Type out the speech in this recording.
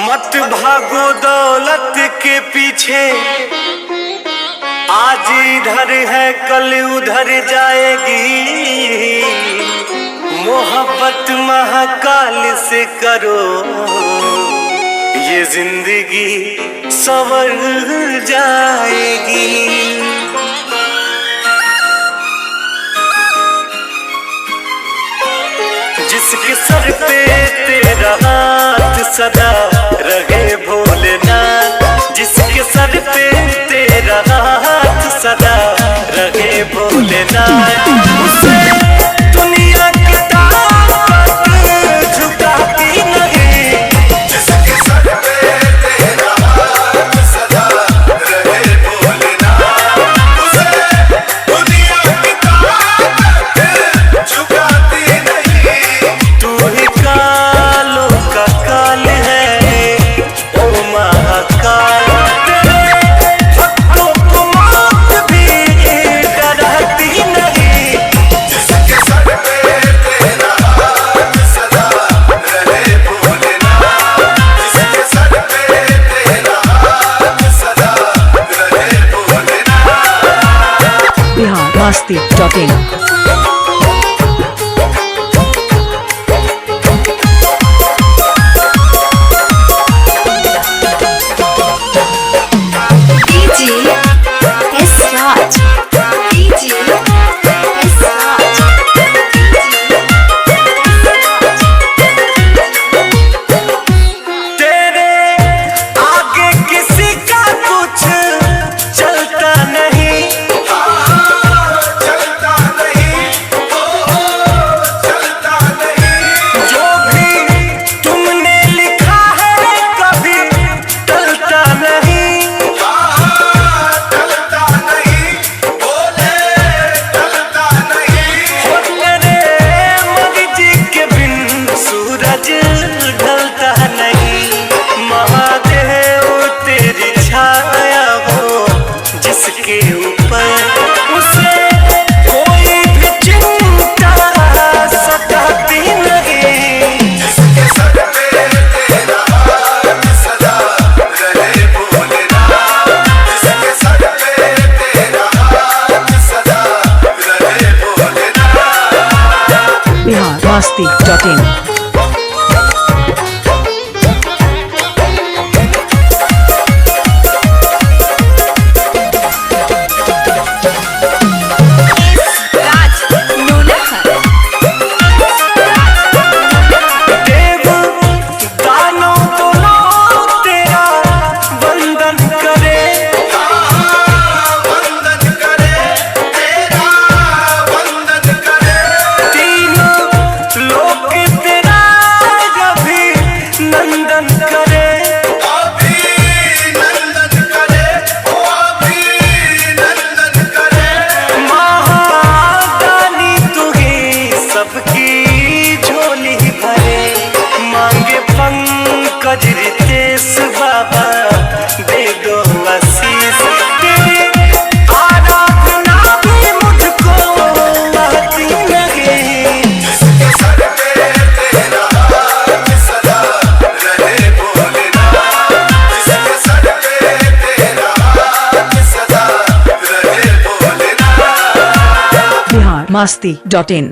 मत भागो दौलत के पीछे, आज इधर है कल उधर जाएगी। मोहब्बत महाकाल से करो, ये जिंदगी संवर जाएगी। जिसके सर पे तेरा हाथ सदा रहे भोलेनाथ, जिसके सर पे तेरा हाथ सदा रहे भोलेनाथ, उसे दुनिया की ताकत झुकाती नहीं। जिसके सर पे तेरा हाथ सदा रहे भोलेनाथ, उसे दुनिया की ताकत झुकाती नहीं। तू ही कालों का काल है, ओ महाकाल। तेरे भक्तों को मौत भी डराती नहीं। जिसके सर पे तेरा हाथ सदा रहे भोलेनाथ, जिसके सर पे तेरा हाथ सदा रहे भोलेनाथ। biharmasti.in जिसके ऊपर उसे कोई भी चिंता सताती नहीं। जिसके सर पे तेरा हाथ सदा रहे भोलेनाथ, जिसके सर पे तेरा हाथ सदा रहे भोलेनाथ। biharmasti.in पंकज रितेश बाबा दे दो आशीष। तेरी आराधना भी मुझको आती नहीं। जिसके सर पे तेरा हाथ सदा रहे भोलेनाथ, जिसके सर पे तेरा हाथ सदा रहे भोलेनाथ। biharmasti.in